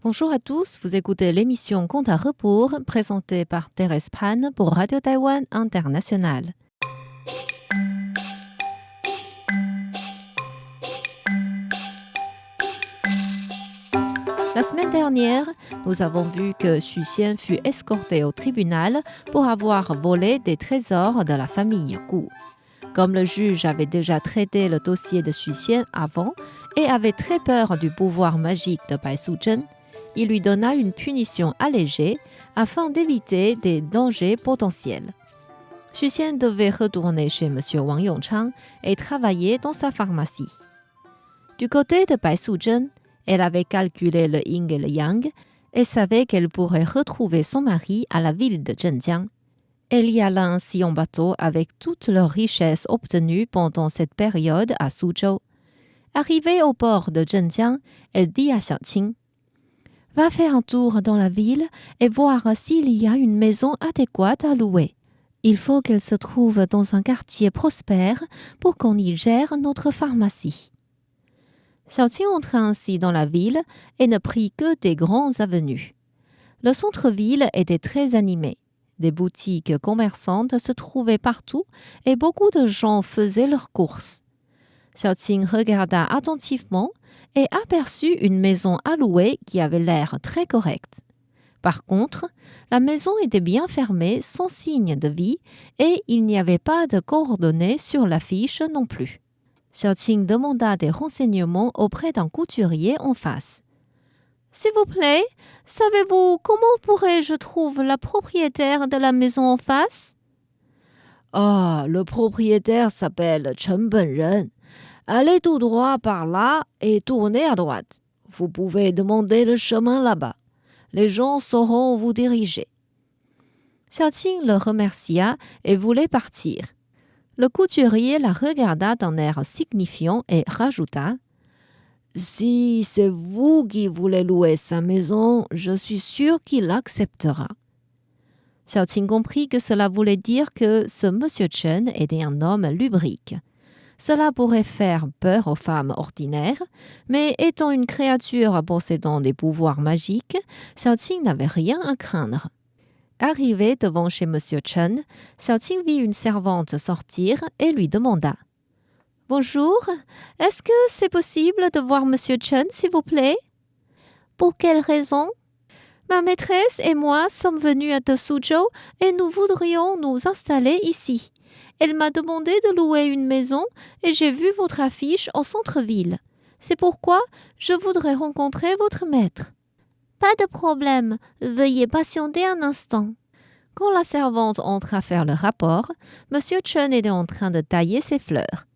Bonjour à tous, vous écoutez l'émission Compte à rebours présentée par Thérèse Pan pour Radio Taïwan International. La semaine dernière, nous avons vu que Xu Xian fut escorté au tribunal pour avoir volé des trésors de la famille Gu. Comme le juge avait déjà traité le dossier de Xu Xian avant et avait très peur du pouvoir magique de Bai Suzhen, il lui donna une punition allégée afin d'éviter des dangers potentiels. Xu Xian devait retourner chez M. Wang Yongchang et travailler dans sa pharmacie. Du côté de Bai Suzhen, elle avait calculé le yin et le yang et savait qu'elle pourrait retrouver son mari à la ville de Zhenjiang. Elle y alla ainsi en bateau avec toutes leurs richesses obtenues pendant cette période à Suzhou. Arrivée au port de Zhenjiang, elle dit à Xiaoqing: « Va faire un tour dans la ville et voir s'il y a une maison adéquate à louer. Il faut qu'elle se trouve dans un quartier prospère pour qu'on y gère notre pharmacie. » Xiaoqing entra ainsi dans la ville et ne prit que des grandes avenues. Le centre-ville était très animé. Des boutiques commerçantes se trouvaient partout et beaucoup de gens faisaient leurs courses. Xiaoqing regarda attentivement et aperçut une maison à louer qui avait l'air très correcte. Par contre, la maison était bien fermée, sans signe de vie, et il n'y avait pas de coordonnées sur l'affiche non plus. Xiaoqing demanda des renseignements auprès d'un couturier en face. « S'il vous plaît, savez-vous comment pourrais-je trouver la propriétaire de la maison en face ?»« Ah, le propriétaire s'appelle Chen Benren. Allez tout droit par là et tournez à droite. Vous pouvez demander le chemin là-bas. Les gens sauront vous diriger. » Xiaoqing le remercia et voulait partir. Le couturier la regarda d'un air signifiant et rajouta: « Si c'est vous qui voulez louer sa maison, je suis sûr qu'il acceptera. » Xiaoqing comprit que cela voulait dire que ce monsieur Chen était un homme lubrique. Cela pourrait faire peur aux femmes ordinaires, mais étant une créature possédant des pouvoirs magiques, Xiaoqing n'avait rien à craindre. Arrivé devant chez M. Chen, Xiaoqing vit une servante sortir et lui demanda: « Bonjour, est-ce que c'est possible de voir M. Chen, s'il vous plaît ?»« Pour quelle raison ?»« Ma maîtresse et moi sommes venus de Suzhou et nous voudrions nous installer ici. Elle m'a demandé de louer une maison et j'ai vu votre affiche au centre-ville. C'est pourquoi je voudrais rencontrer votre maître. » « Pas de problème, veuillez patienter un instant. » Quand la servante entra faire le rapport, M. Chen était en train de tailler ses fleurs.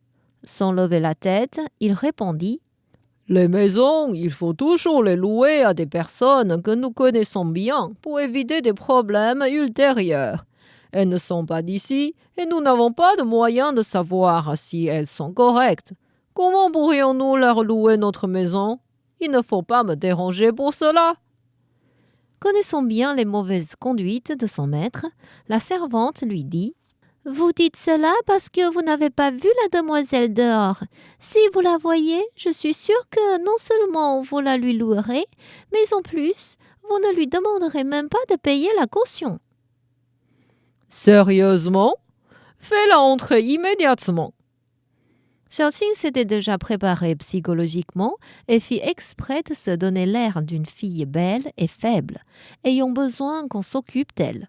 Sans lever la tête, il répondit: « Les maisons, il faut toujours les louer à des personnes que nous connaissons bien pour éviter des problèmes ultérieurs. Elles ne sont pas d'ici et nous n'avons pas de moyen de savoir si elles sont correctes. Comment pourrions-nous leur louer notre maison? Il ne faut pas me déranger pour cela. » Connaissant bien les mauvaises conduites de son maître, la servante lui dit: « Vous dites cela parce que vous n'avez pas vu la demoiselle dehors. Si vous la voyez, je suis sûre que non seulement vous la lui louerez, mais en plus, vous ne lui demanderez même pas de payer la caution. » « Sérieusement? Fais-la entrer immédiatement. » Xiaoqing s'était déjà préparée psychologiquement et fit exprès de se donner l'air d'une fille belle et faible, ayant besoin qu'on s'occupe d'elle.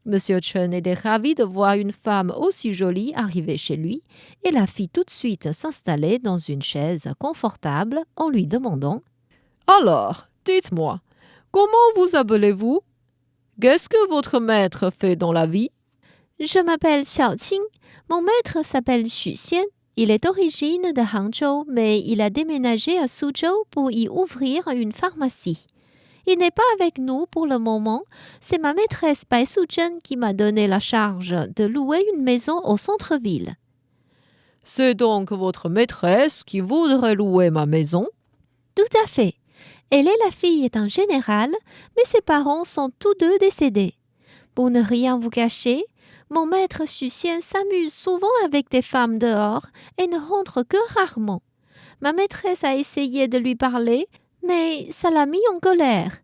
Monsieur Chen était ravi de voir une femme aussi jolie arriver chez lui et la fit tout de suite s'installer dans une chaise confortable en lui demandant: « Alors, dites-moi, comment vous appelez-vous? Qu'est-ce que votre maître fait dans la vie? »« Je m'appelle Xiaoqing. Mon maître s'appelle Xu Xian. Il est d'origine de Hangzhou, mais il a déménagé à Suzhou pour y ouvrir une pharmacie. Il n'est pas avec nous pour le moment. C'est ma maîtresse Bai Suzhen qui m'a donné la charge de louer une maison au centre-ville. »« C'est donc votre maîtresse qui voudrait louer ma maison? » ?»« Tout à fait. Elle est la fille d'un général, mais ses parents sont tous deux décédés. Pour ne rien vous cacher, mon maître Xu Xian s'amuse souvent avec des femmes dehors et ne rentre que rarement. Ma maîtresse a essayé de lui parler, Mais ça l'a mis en colère.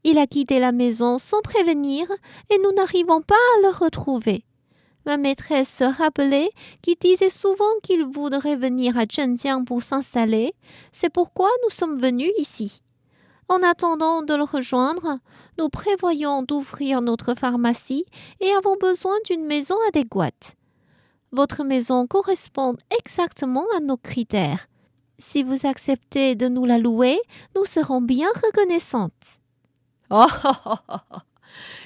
Il a quitté la maison sans prévenir et nous n'arrivons pas à le retrouver. Ma maîtresse se rappelait qu'il disait souvent qu'il voudrait venir à Zhenjiang pour s'installer. C'est pourquoi nous sommes venus ici. En attendant de le rejoindre, nous prévoyons d'ouvrir notre pharmacie et avons besoin d'une maison adéquate. Votre maison correspond exactement à nos critères. Si vous acceptez de nous la louer, nous serons bien reconnaissantes. Ah, ah, ah, ah, ah.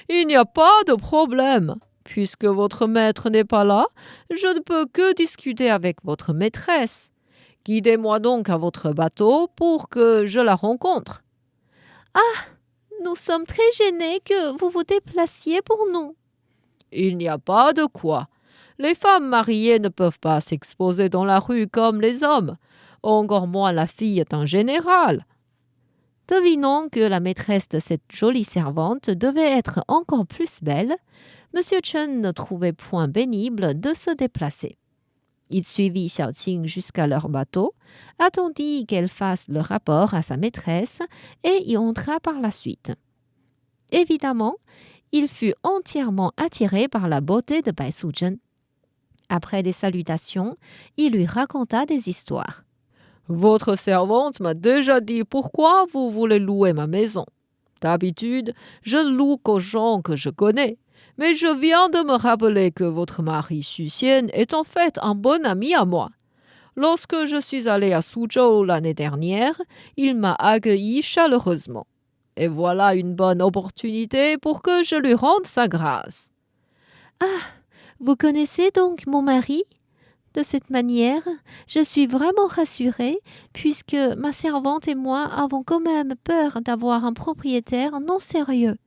Il n'y a pas de problème. Puisque votre maître n'est pas là, je ne peux que discuter avec votre maîtresse. Guidez-moi donc à votre bateau pour que je la rencontre. Ah, nous sommes très gênés que vous vous déplaciez pour nous. Il n'y a pas de quoi. Les femmes mariées ne peuvent pas s'exposer dans la rue comme les hommes, encore moins la fille en général. Devinant que la maîtresse de cette jolie servante devait être encore plus belle, M. Chen ne trouvait point pénible de se déplacer. Il suivit Xiaoqing jusqu'à leur bateau, attendit qu'elle fasse le rapport à sa maîtresse et y entra par la suite. Évidemment, il fut entièrement attiré par la beauté de Bai Suzhen. Après des salutations, il lui raconta des histoires. Votre servante m'a déjà dit pourquoi vous voulez louer ma maison. D'habitude, je loue qu'aux gens que je connais. Mais je viens de me rappeler que votre mari Xu Xian est en fait un bon ami à moi. Lorsque je suis allée à Suzhou l'année dernière, il m'a accueilli chaleureusement. Et voilà une bonne opportunité pour que je lui rende sa grâce. Ah, vous connaissez donc mon mari ? De cette manière, je suis vraiment rassurée puisque ma servante et moi avons quand même peur d'avoir un propriétaire non sérieux.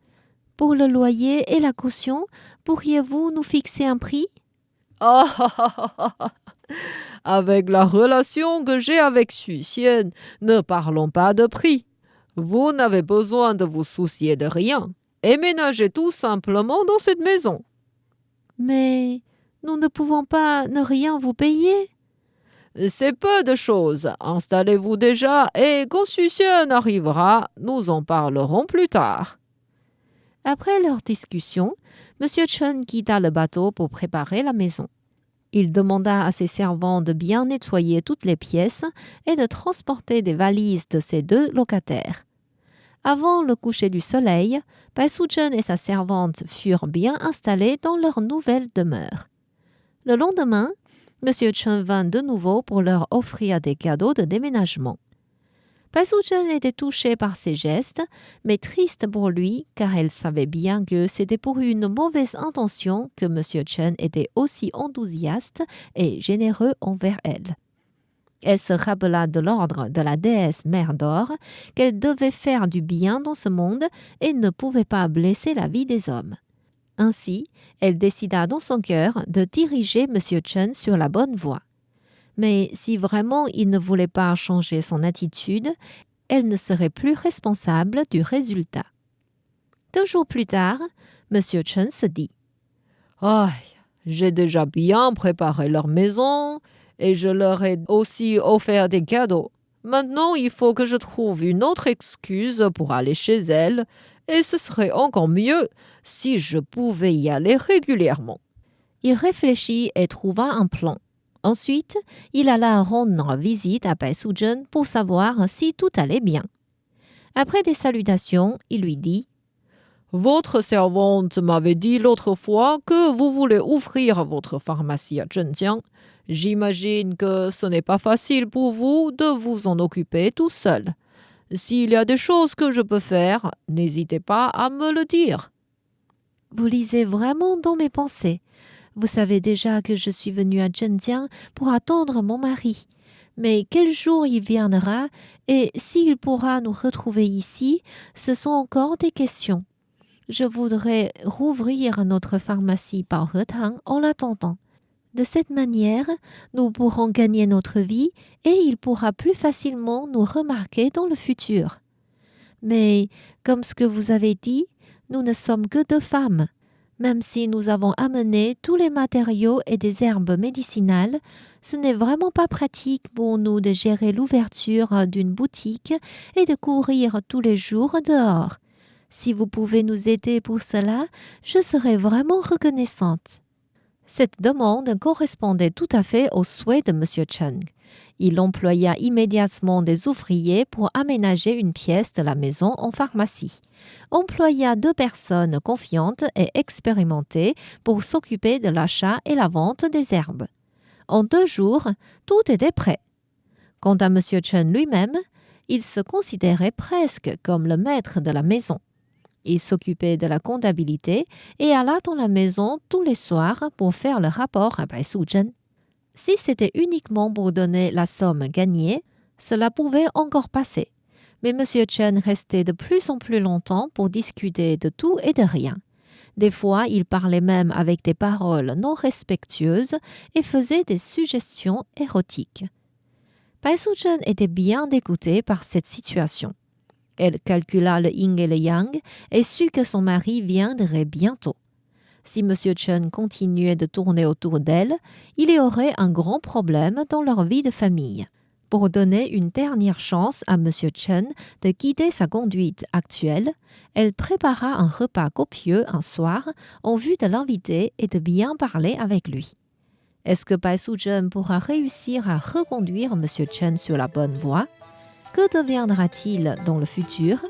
Pour le loyer et la caution, pourriez-vous nous fixer un prix ? Ah, ah, ah, ah, ah. Avec la relation que j'ai avec Xu Xian, ne parlons pas de prix. Vous n'avez besoin de vous soucier de rien. Emménagez tout simplement dans cette maison. Mais nous ne pouvons pas ne rien vous payer. C'est peu de choses. Installez-vous déjà et quand Xu Xian arrivera, nous en parlerons plus tard. Après leur discussion, M. Chen quitta le bateau pour préparer la maison. Il demanda à ses servants de bien nettoyer toutes les pièces et de transporter des valises de ses 2 locataires. Avant le coucher du soleil, Bai Suzhen et sa servante furent bien installés dans leur nouvelle demeure. Le lendemain, M. Chen vint de nouveau pour leur offrir des cadeaux de déménagement. Bai Suzhen était touchée par ces gestes, mais triste pour lui car elle savait bien que c'était pour une mauvaise intention que M. Chen était aussi enthousiaste et généreux envers elle. Elle se rappela de l'ordre de la déesse Mère d'Or qu'elle devait faire du bien dans ce monde et ne pouvait pas blesser la vie des hommes. Ainsi, elle décida dans son cœur de diriger M. Chen sur la bonne voie. Mais si vraiment il ne voulait pas changer son attitude, elle ne serait plus responsable du résultat. 2 jours plus tard, M. Chen se dit « Aïe, j'ai déjà bien préparé leur maison et je leur ai aussi offert des cadeaux. Maintenant, il faut que je trouve une autre excuse pour aller chez elle et ce serait encore mieux si je pouvais y aller régulièrement. » Il réfléchit et trouva un plan. Ensuite, il alla rendre visite à Bai Suzhen pour savoir si tout allait bien. Après des salutations, il lui dit « Votre servante m'avait dit l'autre fois que vous voulez ouvrir votre pharmacie à Zhenjiang. J'imagine que ce n'est pas facile pour vous de vous en occuper tout seul. S'il y a des choses que je peux faire, n'hésitez pas à me le dire. » Vous lisez vraiment dans mes pensées. Vous savez déjà que je suis venue à Zhenjiang pour attendre mon mari. Mais quel jour il viendra et s'il pourra nous retrouver ici, ce sont encore des questions. Je voudrais rouvrir notre pharmacie par Retang en l'attendant. De cette manière, nous pourrons gagner notre vie et il pourra plus facilement nous remarquer dans le futur. Mais, comme ce que vous avez dit, nous ne sommes que 2 femmes. Même si nous avons amené tous les matériaux et des herbes médicinales, ce n'est vraiment pas pratique pour nous de gérer l'ouverture d'une boutique et de courir tous les jours dehors. Si vous pouvez nous aider pour cela, je serai vraiment reconnaissante. Cette demande correspondait tout à fait aux souhaits de M. Chen. Il employa immédiatement des ouvriers pour aménager une pièce de la maison en pharmacie. Employa 2 personnes confiantes et expérimentées pour s'occuper de l'achat et la vente des herbes. En 2 jours, tout était prêt. Quant à M. Chen lui-même, il se considérait presque comme le maître de la maison. Il s'occupait de la comptabilité et alla dans la maison tous les soirs pour faire le rapport à Bai Suzhen. Si c'était uniquement pour donner la somme gagnée, cela pouvait encore passer. Mais M. Chen restait de plus en plus longtemps pour discuter de tout et de rien. Des fois, il parlait même avec des paroles non respectueuses et faisait des suggestions érotiques. Bai Suzhen était bien dégoûtée par cette situation. Elle calcula le yin et le yang et sut que son mari viendrait bientôt. Si M. Chen continuait de tourner autour d'elle, il y aurait un grand problème dans leur vie de famille. Pour donner une dernière chance à M. Chen de guider sa conduite actuelle, elle prépara un repas copieux un soir en vue de l'inviter et de bien parler avec lui. Est-ce que Bai Suzhen pourra réussir à reconduire M. Chen sur la bonne voie? Que deviendra-t-il dans le futur?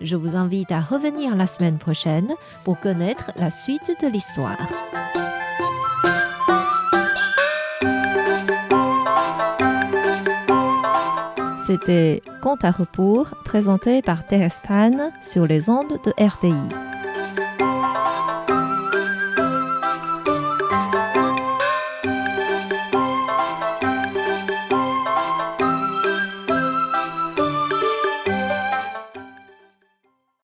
Je vous invite à revenir la semaine prochaine pour connaître la suite de l'histoire. C'était Conte à rebours présenté par Thérèse Pan sur les ondes de RTI.